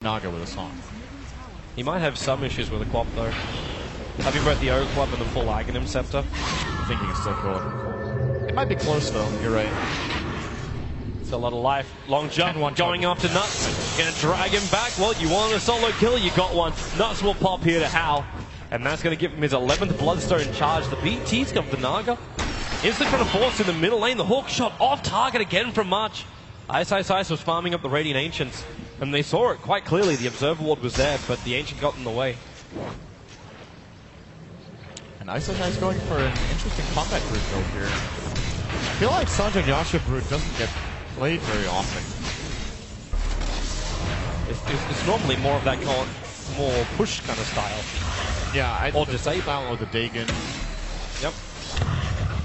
Naga with a song. He might have some issues with the Quap though. Having both the O Quap and the full Aghanim Scepter. I think he can still kill it. It might be close though, you're right. It's a lot of life. Long jump, going after Nuts. Gonna drag him back. Well, you wanted a solo kill, you got one. Nuts will pop here to Hal. And that's gonna give him his 11th Bloodstone charge. The BT's got the Naga. Instant trying to force in the middle lane. The hook shot off target again from March. Ice was farming up the Radiant Ancients. And they saw it quite clearly. The Observer Ward was there, but the Ancient got in the way. And Ice going for an interesting combat route though here. I feel like Sanjay Yasha route doesn't get played very often. It's normally more of that more push kind of style. Yeah, or disable or the Dagon. Yep.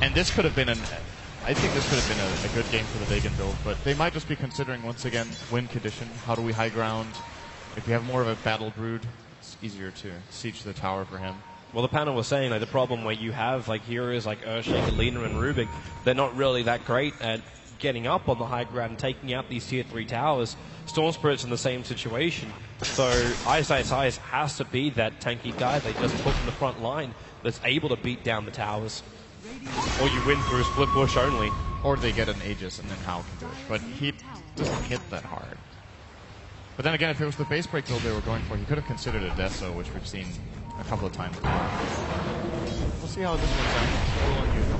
And this could have been I think this could have been a good game for the Dagon build, but they might just be considering once again win condition. How do we high ground? If you have more of a battle brood, it's easier to siege the tower for him. Well, the panel was saying like the problem where you have like heroes like Earthshaker, Lina, and Rubik, they're not really that great at getting up on the high ground and taking out these tier 3 towers. Storm Spirit's in the same situation. So Ice has to be that tanky guy they just put in the front line that's able to beat down the towers. Or you win through split push only. Or they get an Aegis and then Hal can do it. But he doesn't hit that hard. But then again, if it was the base break build they were going for, he could have considered a Deso, which we've seen a couple of times now. We'll see how this works out.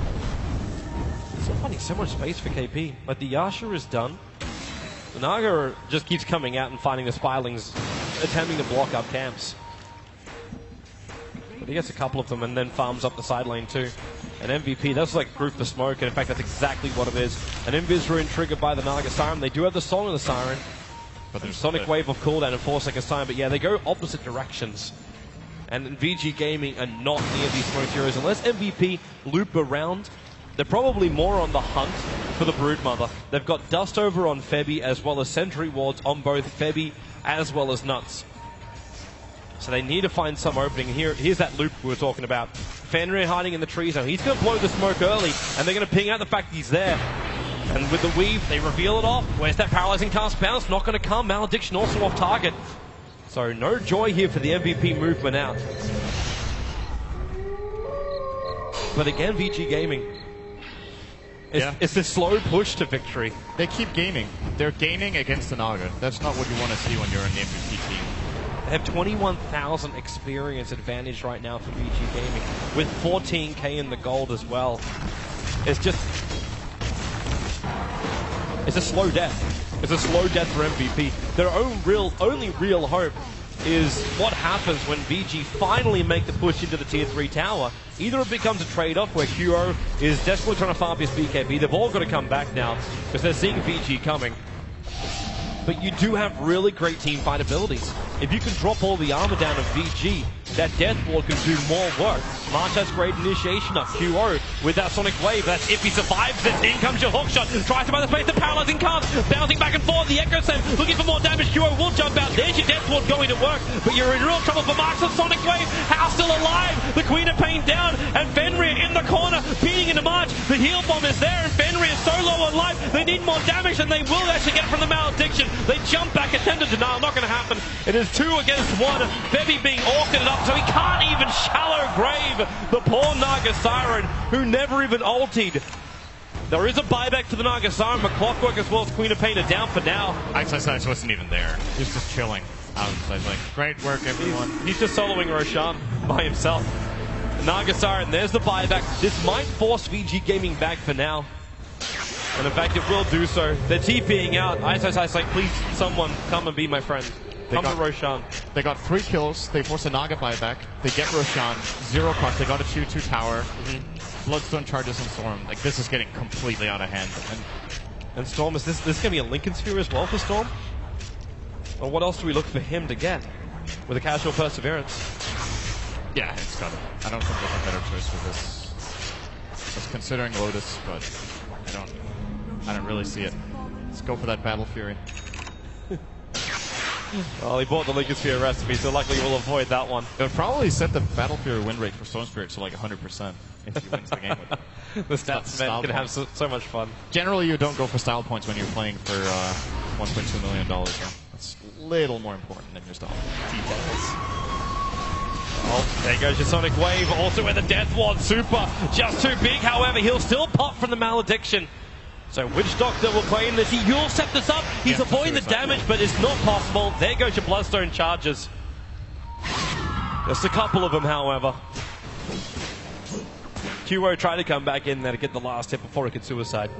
It's so funny, so much space for KP. Like the Yasha is done. The Naga just keeps coming out and finding the Spirelings, attempting to block up camps. But he gets a couple of them and then farms up the side lane too. An MVP, that's like group for smoke, and in fact that's exactly what it is. An Invis Rune triggered by the Naga Siren. They do have the Song of the Siren. But there's Sonic Wave of cooldown in 4 seconds time, but yeah, they go opposite directions. And VG Gaming are not near these smoke heroes. Unless MVP loop around, they're probably more on the hunt for the Broodmother. They've got Dust over on Febby as well as Sentry Wards on both Febby as well as Nuts. So they need to find some opening. Here's that loop we were talking about. Fenrir hiding in the trees now. He's going to blow the smoke early, and they're going to ping out the fact he's there. And with the weave, they reveal it off. Where's that paralyzing cast bounce? Not going to come. Malediction also off target. So no joy here for the MVP movement out. But again, VG Gaming. It's this slow push to victory. They keep gaming. They're gaining against the Naga. That's not what you want to see when you're in the MVP team. They have 21,000 experience advantage right now for VG Gaming, with 14k in the gold as well. It's a slow death. It's a slow death for MVP. Their only real hope is what happens when VG finally make the push into the tier 3 tower. Either it becomes a trade-off where QO is desperately trying to farm his BKB. They've all got to come back now because they're seeing VG coming. But you do have really great team fight abilities. If you can drop all the armor down of VG, that Death Ward can do more work. March has great initiation up. QO with that Sonic Wave. That's if he survives this. In comes your hook shot. Tries to buy the space. The paralyzing cast. Bouncing back and forth. The Echo Stem looking for more damage. QO will jump out. There's your Death Ward going to work. But you're in real trouble for March. The Sonic Wave. Hal still alive. The Queen of Pain down. And Fenrir in the corner. Beating into March. The heal bomb is there. And Fenrir is so low on life. They need more damage than they will actually get from the Malediction. They jump back. Attempt to denial. Not going to happen. It is 2 against 1. Bebby being orchided up. So he can't even shallow grave the poor Naga Siren, who never even ultied. There is a buyback for the Naga Siren, but Clockwork as well as Queen of Pain are down for now. Ice wasn't even there. He's just chilling. Like, great work, everyone. He's just soloing Roshan by himself. Naga Siren, there's the buyback. This might force VG Gaming back for now. And in fact, it will do so. They're TPing out. Ice, like, please, someone come and be my friend. Come to Roshan. They got 3 kills. They force a Naga buyback. They get Roshan. 0 cost. They got a 2-2 tower. Bloodstone charges and Storm. Like, this is getting completely out of hand. And Storm, is this going to be a Lincoln Sphere as well for Storm? Or what else do we look for him to get with a casual Perseverance? Yeah, it's got it. I don't think there's a better choice for this. I was considering Lotus, but I don't really see it. Let's go for that Battle Fury. Well, he bought the Lincoln Sphere recipe, so luckily we'll avoid that one. It would probably set the Battle Fury win rate for Stone Spirit to like 100% if he wins the game with it. The stats men can have so much fun. Generally, you don't go for style points when you're playing for $1.2 million. That's little more important than just all details. Oh, there goes your Sonic Wave, also with the Death Ward. Super, just too big, however, he'll still pop from the Malediction. So Witch Doctor will claim this. He will set this up. He's avoiding the damage, but it's not possible. There goes your Bloodstone charges. Just a couple of them, however. QO tried to come back in there to get the last hit before he could suicide.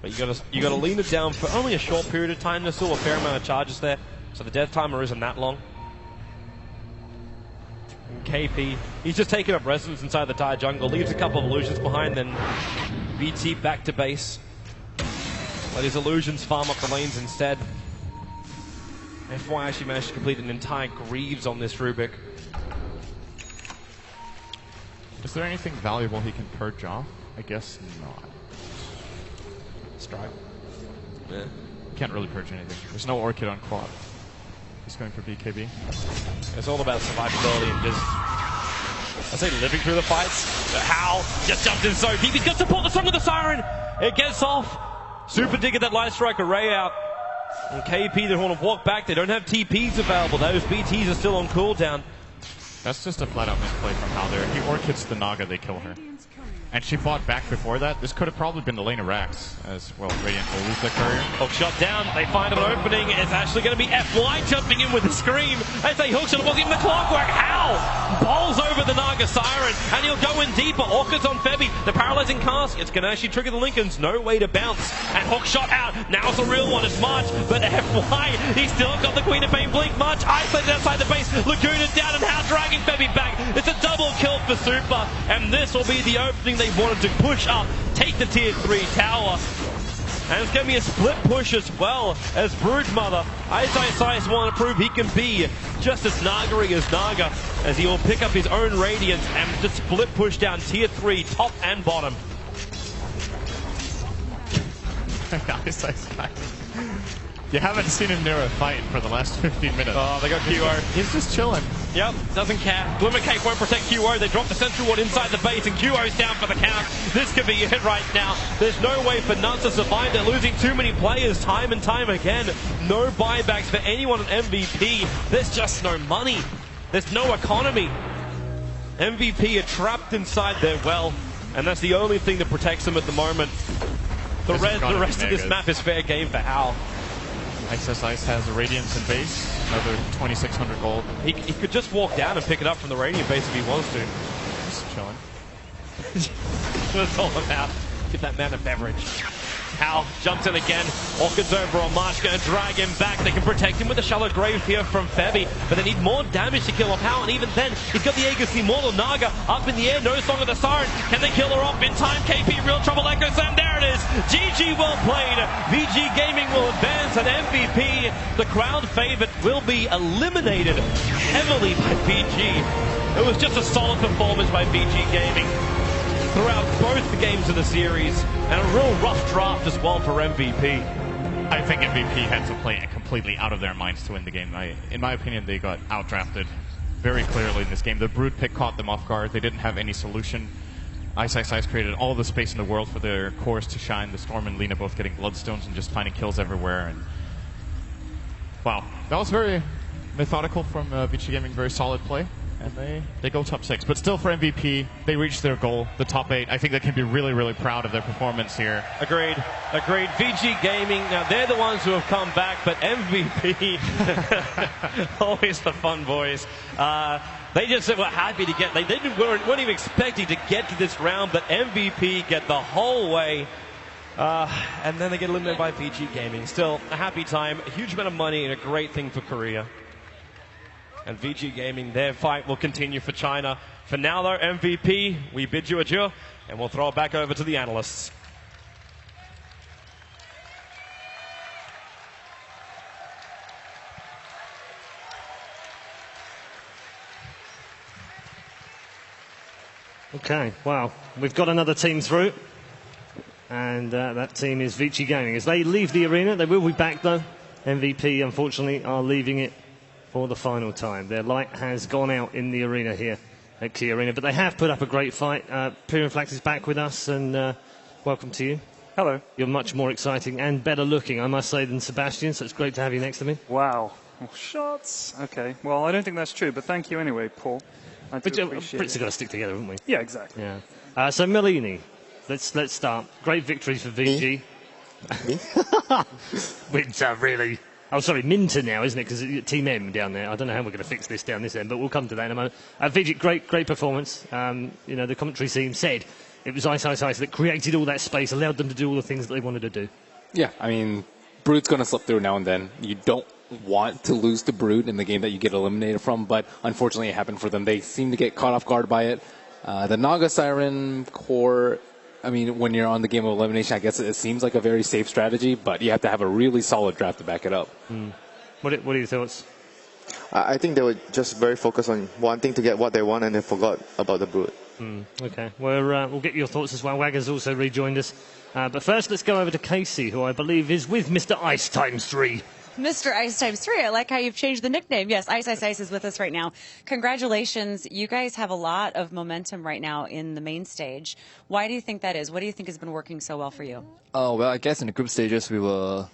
But you gotta lean it down for only a short period of time. There's still a fair amount of charges there, so the death timer isn't that long. And KP, he's just taking up residence inside the Dire jungle, leaves a couple of illusions behind, then BT back to base. Let his illusions farm up the lanes instead. FY actually managed to complete an entire Greaves on this Rubik. Is there anything valuable he can purge off? I guess not. Strike. Yeah. Can't really purge anything. There's no Orchid on quad. He's going for BKB. It's all about survivability and just, I say, living through the fights. How just jumped in so deep. He's got to pull the Song of the Siren. It gets off. Super Digger that Light Strike array out. And KP, they want to walk back. They don't have TPs available. Those BTs are still on cooldown. That's just a flat-out misplay from Hal there. He Orchids the Naga, they kill her. And she fought back before that. This could have probably been the lane of Rax, as well. Radiant will lose the courier. Hook shot down. They find an opening. It's actually going to be FY jumping in with a scream. They say hook shot. It wasn't even the clockwork. Hal bowls over the Naga Siren, and he'll go in deeper. Orchids on Febby. The paralyzing cast. It's going to actually trigger the Lincolns. No way to bounce. And hook shot out. Now it's a real one. It's March, but FY, he's still got the Queen of Pain blink. March isolated outside the base. Laguna down, and Hal dragging Febby back. It's a double kill for Super, and this will be the opening they wanted to push up, take the tier 3 tower. And it's going to be a split push as well, as Broodmother. Ice want to prove he can be just as Naga-y as Naga, as he will pick up his own Radiance and just split push down tier 3, top and bottom. You haven't seen him near a fight for the last 15 minutes. Oh, they got QO. He's just chilling. Yep, doesn't care. Glimmer Cake won't protect QO. They drop the Sentry Ward inside the base, and QO's down for the count. This could be it right now. There's no way for Nuts to survive. They're losing too many players time and time again. No buybacks for anyone on MVP. There's just no money. There's no economy. MVP are trapped inside their well, and that's the only thing that protects them at the moment. The rest of this map is fair game for Hal. Ice has a Radiance in base, another 2,600 gold. He could just walk down and pick it up from the Radiant base if he wants to. Just chilling. That's all about. Give that man a beverage. Hal jumps in again. Orchid's over on March, going to drag him back. They can protect him with a shallow grave here from Febby, but they need more damage to kill off Hal, and even then, he's got the Aegis, the Immortal Naga up in the air. No Song of the Siren. Can they kill her off in time? KP, real trouble. Echo Sam, there it is. GG, well played. VG Gaming will advance, and MVP, the crowd favorite, will be eliminated heavily by VG. It was just a solid performance by VG Gaming throughout both the games of the series, and a real rough draft as well for MVP. I think MVP had to play completely out of their minds to win the game. In my opinion, they got outdrafted very clearly in this game. The Brood pick caught them off guard. They didn't have any solution. Ice created all the space in the world for their cores to shine. The Storm and Lina both getting Bloodstones and just finding kills everywhere. And wow, that was very methodical from VG Gaming, very solid play. And they go top 6. But still, for MVP, they reached their goal, the top 8. I think they can be really, really proud of their performance here. Agreed. VG Gaming, now they're the ones who have come back, but MVP, always the fun boys. They just were happy to get, weren't even expecting to get to this round, but MVP get the whole way. And then they get eliminated by VG Gaming. Still, a happy time, a huge amount of money, and a great thing for Korea. And VG Gaming, their fight will continue for China. For now, though, MVP, we bid you adieu, and we'll throw it back over to the analysts. Okay, wow. We've got another team through. And that team is VG Gaming. As they leave the arena, they will be back, though. MVP, unfortunately, are leaving it for the final time. Their light has gone out in the arena here at Key Arena, but they have put up a great fight. Pyrion Flax is back with us, and welcome to you. Hello. You're much more exciting and better looking, I must say, than Sebastian, so it's great to have you next to me. Wow. Oh, shots. Okay. Well, I don't think that's true, but thank you anyway, Paul. I do appreciate Brits it. have got to stick together, haven't we? Yeah, exactly. Yeah. So Melini, let's start. Great victory for VG. Winter, really. Oh, sorry, Minter now, isn't it? Because Team M down there. I don't know how we're going to fix this down this end, but we'll come to that in a moment. VG, great performance. The commentary team said it was Ice that created all that space, allowed them to do all the things that they wanted to do. Yeah, I mean, Brood's going to slip through now and then. You don't want to lose to Brood in the game that you get eliminated from, but unfortunately it happened for them. They seem to get caught off guard by it. The Naga Siren core, I mean, when you're on the game of elimination, I guess it seems like a very safe strategy, but you have to have a really solid draft to back it up. What are your thoughts? I think they were just very focused on wanting to get what they want, and they forgot about the Brood. Okay, we'll get your thoughts as well. Wagger's also rejoined us. But first, let's go over to Casey, who I believe is with Mr. Ice ×3. Mr. Ice ×3. I like how you've changed the nickname. Yes, Ice is with us right now. Congratulations. You guys have a lot of momentum right now in the main stage. Why do you think that is? What do you think has been working so well for you? Well, I guess in the group stages we were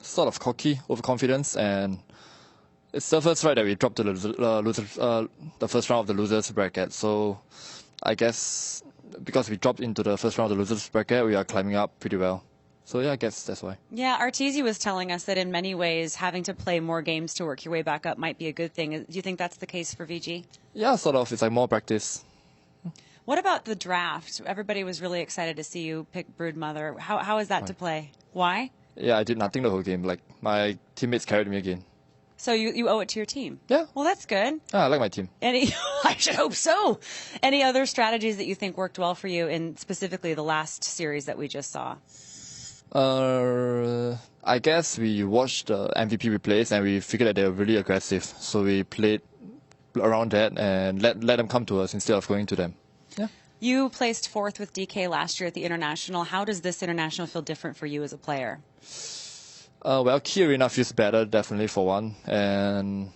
sort of cocky, overconfident, and it's the first right that we dropped to the first round of the losers bracket. So I guess because we dropped into the first round of the losers bracket, we are climbing up pretty well. So yeah, I guess that's why. Yeah, Arteezy was telling us that in many ways having to play more games to work your way back up might be a good thing. Do you think that's the case for VG? Yeah, sort of. It's like more practice. What about the draft? Everybody was really excited to see you pick Broodmother. How is that to play? Why? Yeah, I did nothing the whole game. Like, my teammates carried me again. So you owe it to your team? Yeah. Well, that's good. I like my team. I should hope so. Any other strategies that you think worked well for you in specifically the last series that we just saw? I guess we watched the MVP replays and we figured that they were really aggressive. So we played around that and let them come to us instead of going to them. Yeah. You placed fourth with DK last year at the International. How does this International feel different for you as a player? Well, Key Arena feels better, definitely, for one. And